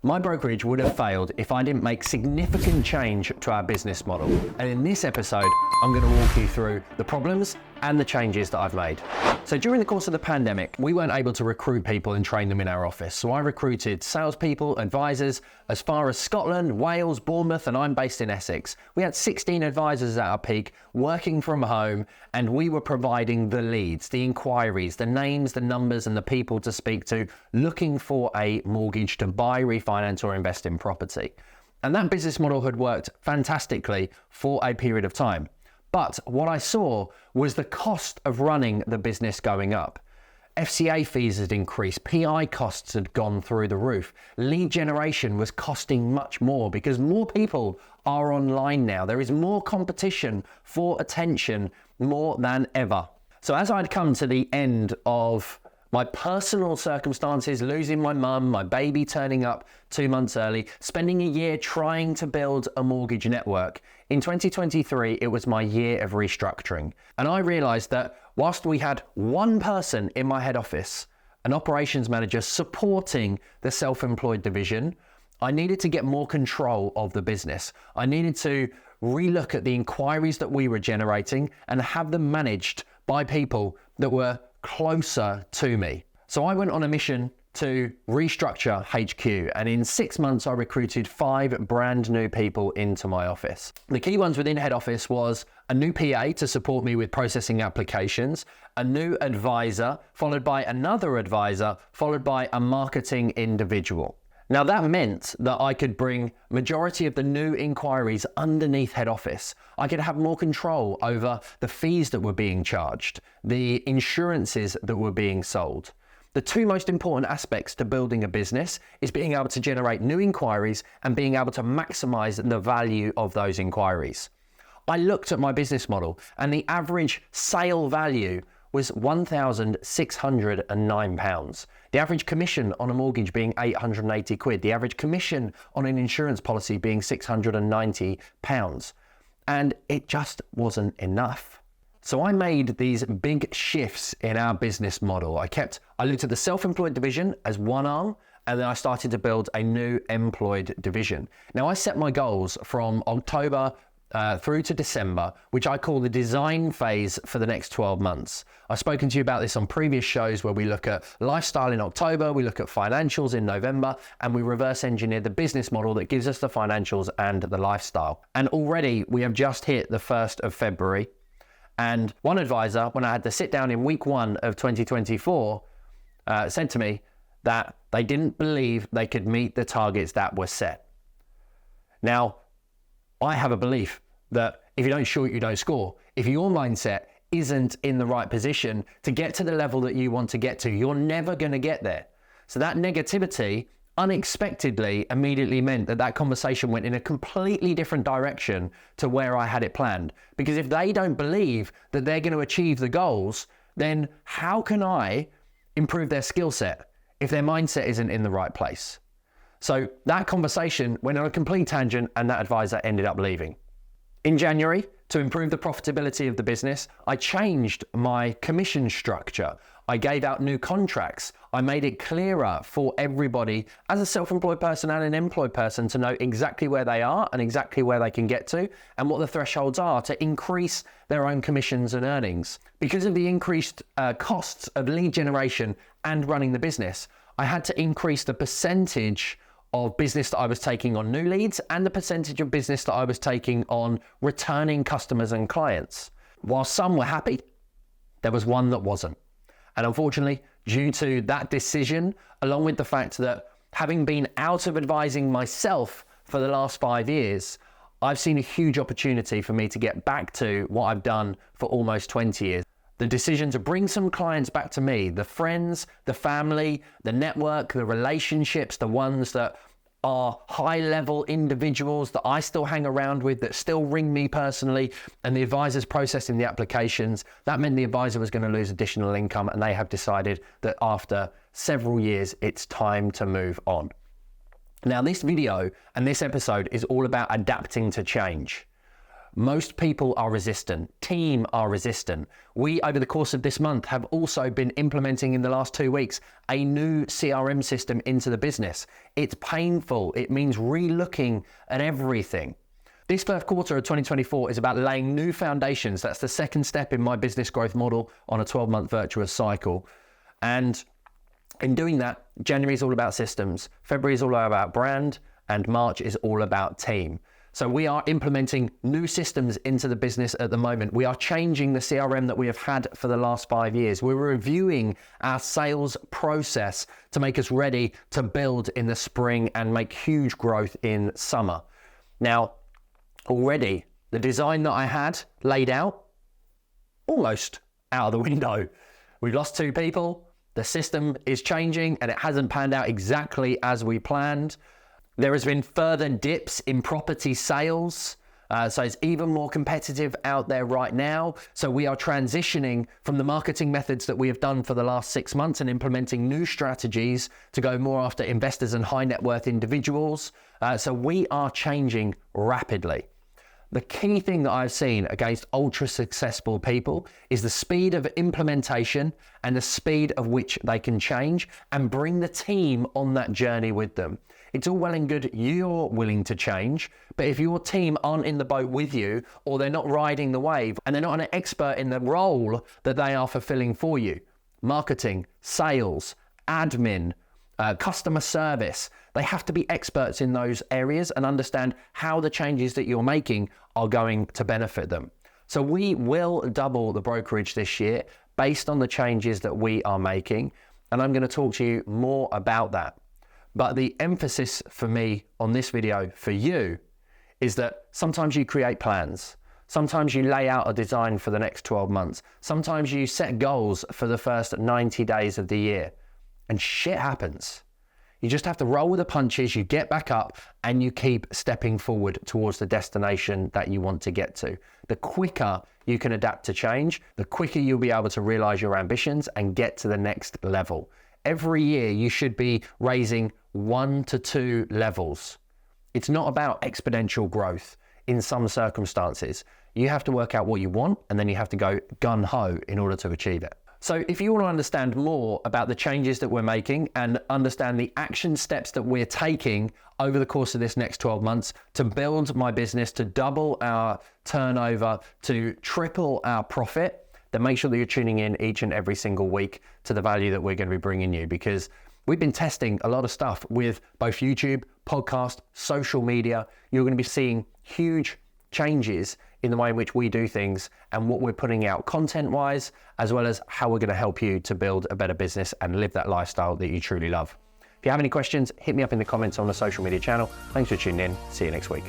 My brokerage would have failed if I didn't make significant change to our business model. And in this episode, I'm going to walk you through the problems and the changes that I've made. So during the course of the pandemic, we weren't able to recruit people and train them in our office. So I recruited salespeople, advisors, as far as Scotland, Wales, Bournemouth, and I'm based in Essex. We had 16 advisors at our peak working from home, and we were providing the leads, the inquiries, the names, the numbers, and the people to speak to looking for a mortgage to buy, refinance, or invest in property. And that business model had worked fantastically for a period of time. But what I saw was the cost of running the business going up. FCA fees had increased, PI costs had gone through the roof, lead generation was costing much more because more people are online now. There is more competition for attention more than ever. So as I'd come to the end of my personal circumstances, losing my mum, my baby turning up 2 months early, spending a year trying to build a mortgage network. In 2023, it was my year of restructuring. And I realized that whilst we had one person in my head office, an operations manager supporting the self-employed division, I needed to get more control of the business. I needed to relook at the inquiries that we were generating and have them managed by people that were closer to me. So I went on a mission to restructure HQ, and in 6 months I recruited 5 brand new people into my office. The key ones within head office was a new PA to support me with processing applications, a new advisor, followed by another advisor, followed by a marketing individual. Now that meant that I could bring majority of the new inquiries underneath head office. I could have more control over the fees that were being charged, the insurances that were being sold. The 2 most important aspects to building a business is being able to generate new inquiries and being able to maximize the value of those inquiries. I looked at my business model and the average sale value was £1,609. The average commission on a mortgage being 880 quid. The average commission on an insurance policy being £690. And it just wasn't enough. So I made these big shifts in our business model. I looked at the self-employed division as one arm, and then I started to build a new employed division. Now I set my goals from October through to December, which I call the design phase for the next 12 months. I've spoken to you about this on previous shows where we look at lifestyle in October, we look at financials in November, and we reverse engineer the business model that gives us the financials and the lifestyle. And already we have just hit the 1st of February. And one advisor, when I had to sit down in week 1 of 2024, said to me that they didn't believe they could meet the targets that were set. Now, I have a belief that if you don't shoot, you don't score. If your mindset isn't in the right position to get to the level that you want to get to, you're never going to get there. So that negativity unexpectedly immediately meant that conversation went in a completely different direction to where I had it planned. Because if they don't believe that they're going to achieve the goals, then how can I improve their skill set if their mindset isn't in the right place? So that conversation went on a complete tangent and that advisor ended up leaving. In January, to improve the profitability of the business, I changed my commission structure. I gave out new contracts. I made it clearer for everybody as a self-employed person and an employed person to know exactly where they are and exactly where they can get to and what the thresholds are to increase their own commissions and earnings. Because of the increased costs of lead generation and running the business, I had to increase the percentage of business that I was taking on new leads and the percentage of business that I was taking on returning customers and clients. While some were happy, there was one that wasn't. And unfortunately, due to that decision, along with the fact that having been out of advising myself for the last 5 years, I've seen a huge opportunity for me to get back to what I've done for almost 20 years. The decision to bring some clients back to me, the friends, the family, the network, the relationships, the ones that are high-level individuals that I still hang around with, that still ring me personally, and the advisors processing the applications, that meant the advisor was going to lose additional income, and they have decided that after several years, it's time to move on. Now, this video and this episode is all about adapting to change. Most people are resistant. Team are resistant. We, over the course of this month, have also been implementing in the last 2 weeks a new CRM system into the business. It's painful. It means re-looking at everything. This first quarter of 2024 is about laying new foundations. That's the second step in my business growth model on a 12-month virtuous cycle. And in doing that, January is all about systems, February is all about brand, and March is all about team. So we are implementing new systems into the business at the moment. We are changing the CRM that we have had for the last 5 years. We're reviewing our sales process to make us ready to build in the spring and make huge growth in summer. Now, already the design that I had laid out, almost out of the window. We've lost 2 people. The system is changing and it hasn't panned out exactly as we planned. There has been further dips in property sales. So it's even more competitive out there right now. So we are transitioning from the marketing methods that we have done for the last 6 months and implementing new strategies to go more after investors and high net worth individuals. So we are changing rapidly. The key thing that I've seen against ultra successful people is the speed of implementation and the speed of which they can change and bring the team on that journey with them. It's all well and good you're willing to change, but if your team aren't in the boat with you, or they're not riding the wave and they're not an expert in the role that they are fulfilling for you, marketing, sales, admin, customer service, they have to be experts in those areas and understand how the changes that you're making are going to benefit them. So we will double the brokerage this year based on the changes that we are making. And I'm going to talk to you more about that. But the emphasis for me on this video for you is that sometimes you create plans. Sometimes you lay out a design for the next 12 months. Sometimes you set goals for the first 90 days of the year. And shit happens. You just have to roll with the punches, you get back up, and you keep stepping forward towards the destination that you want to get to. The quicker you can adapt to change, the quicker you'll be able to realize your ambitions and get to the next level. Every year you should be raising 1 to 2 levels. It's not about exponential growth in some circumstances. You have to work out what you want, and then you have to go gun-ho in order to achieve it. So if you want to understand more about the changes that we're making and understand the action steps that we're taking over the course of this next 12 months to build my business, to double our turnover, to triple our profit, then make sure that you're tuning in each and every single week to the value that we're going to be bringing you, because we've been testing a lot of stuff with both YouTube, podcast, social media. You're going to be seeing huge changes in the way in which we do things and what we're putting out content-wise, as well as how we're going to help you to build a better business and live that lifestyle that you truly love. If you have any questions, hit me up in the comments on the social media channel. Thanks for tuning in. See you next week.